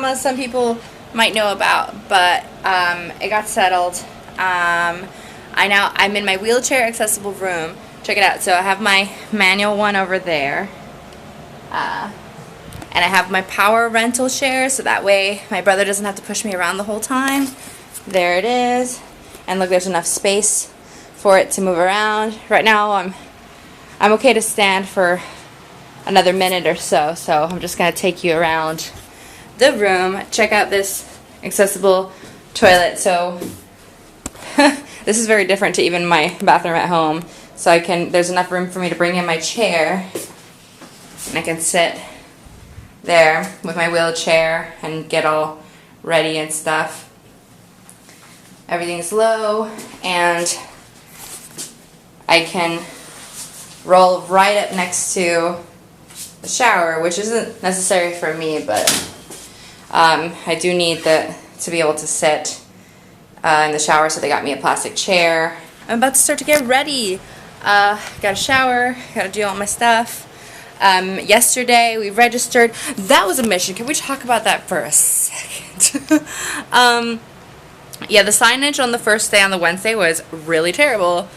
drama some people might know about, but it got settled. I'm in my wheelchair accessible room. Check it out. So I have my manual one over there. And I have my power rental chair, so that way my brother doesn't have to push me around the whole time. There it is. And look, there's enough space for it to move around. Right now I'm okay to stand for another minute or so, so I'm just going to take you around the room. Check out this accessible toilet. So this is very different to even my bathroom at home. So there's enough room for me to bring in my chair, and I can sit there with my wheelchair and get all ready and stuff. Everything's low, and I can roll right up next to the shower, which isn't necessary for me, but I do need to be able to sit in the shower, so they got me a plastic chair. I'm about to start to get ready. Got a shower, got to do all my stuff. Yesterday we registered. That was a mission. Can we talk about that for a second? Yeah, the signage on the first day, on the Wednesday, was really terrible.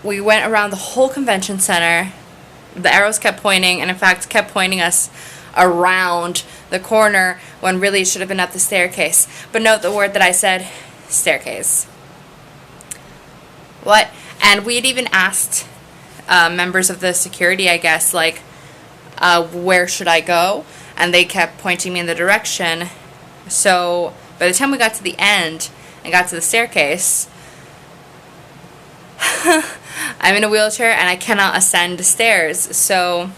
We went around the whole convention center. The arrows kept pointing, and in fact kept pointing us around the corner when really it should have been up the staircase. But note the word that I said, staircase. What? And we had even asked members of the security, I guess, like, where should I go? And they kept pointing me in the direction. So by the time we got to the end and got to the staircase, I'm in a wheelchair and I cannot ascend the stairs. So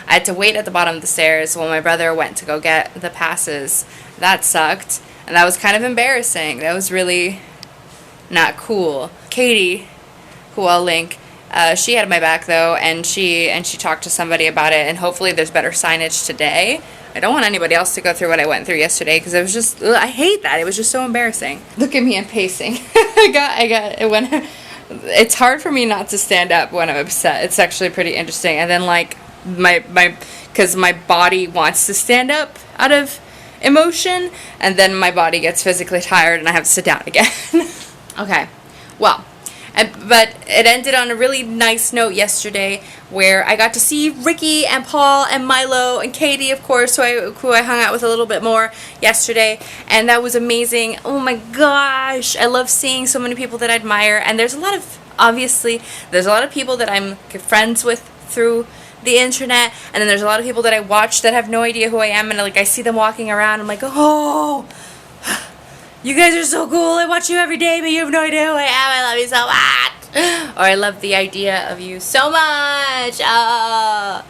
I had to wait at the bottom of the stairs while my brother went to go get the passes. That sucked. And that was kind of embarrassing. That was really not cool. Katie, who I'll link, she had my back though, and she talked to somebody about it, and hopefully there's better signage today. I don't want anybody else to go through what I went through yesterday, because it was just, I hate that. It was just so embarrassing. Look at me, I'm pacing. It's hard for me not to stand up when I'm upset. It's actually pretty interesting. And then like because my body wants to stand up out of emotion, and then my body gets physically tired and I have to sit down again. Okay, well, but it ended on a really nice note yesterday, where I got to see Ricky and Paul and Milo and Katie, of course, who I hung out with a little bit more yesterday, and that was amazing. Oh my gosh, I love seeing so many people that I admire, and there's a lot of people that I'm friends with through the internet, and then there's a lot of people that I watch that have no idea who I am, and like I see them walking around, I'm like, oh, you guys are so cool, I watch you every day, but you have no idea who I am, I love you so much. Or I love the idea of you so much.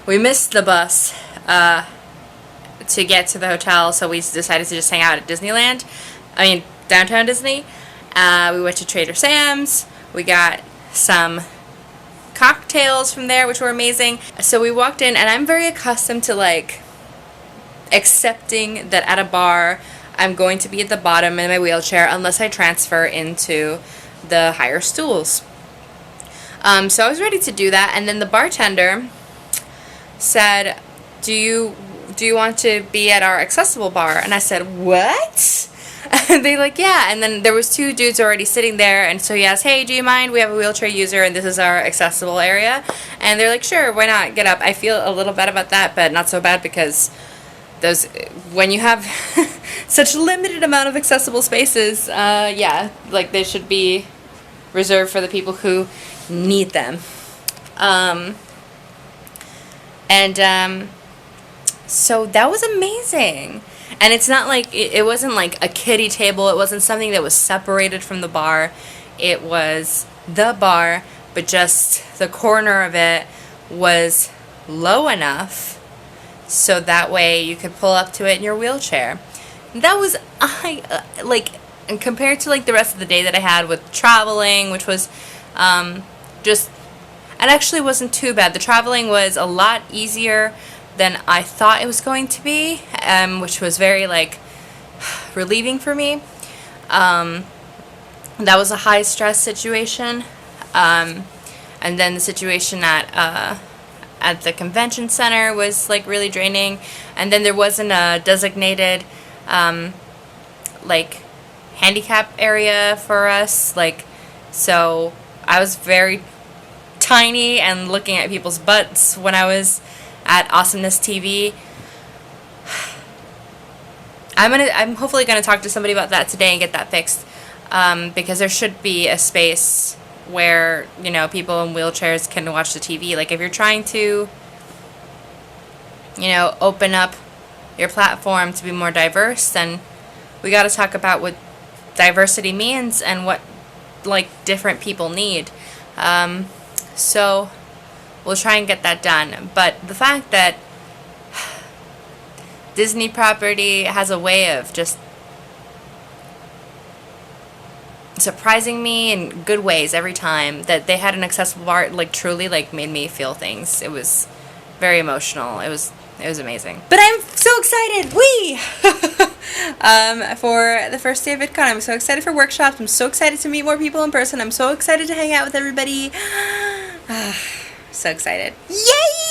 We missed the bus to get to the hotel, so we decided to just hang out at Disneyland. I mean, downtown Disney. We went to Trader Sam's. We got some cocktails from there, which were amazing. So we walked in, and I'm very accustomed to like accepting that at a bar I'm going to be at the bottom in my wheelchair unless I transfer into the higher stools. So I was ready to do that, and then the bartender said, do you want to be at our accessible bar? And I said, what? And they like, yeah. And then there was two dudes already sitting there, and so he asked, hey, do you mind? We have a wheelchair user, and this is our accessible area. And they're like, sure, why not? Get up. I feel a little bad about that, but not so bad, because when you have such limited amount of accessible spaces, yeah, like they should be reserved for the people who need them. So that was amazing. And it's not like, it wasn't like a kiddie table. It wasn't something that was separated from the bar. It was the bar, but just the corner of it was low enough so that way you could pull up to it in your wheelchair. That was, and compared to like the rest of the day that I had with traveling, which was it actually wasn't too bad. The traveling was a lot easier than I thought it was going to be, which was very like relieving for me. That was a high stress situation, and then the situation at at the convention center was like really draining, and then there wasn't a designated like handicap area for us, like, so I was very tiny and looking at people's butts when I was at Awesomeness TV. I'm hopefully gonna talk to somebody about that today and get that fixed, because there should be a space where, you know, people in wheelchairs can watch the TV. Like, if you're trying to, you know, open up your platform to be more diverse, then we got to talk about what diversity means and what, like, different people need. So we'll try and get that done. But the fact that Disney property has a way of just surprising me in good ways every time, that they had an accessible bar, like, truly, like, made me feel things. It was very emotional. It was amazing. But I'm so excited! For the first day of VidCon. I'm so excited for workshops. I'm so excited to meet more people in person. I'm so excited to hang out with everybody. So excited. Yay!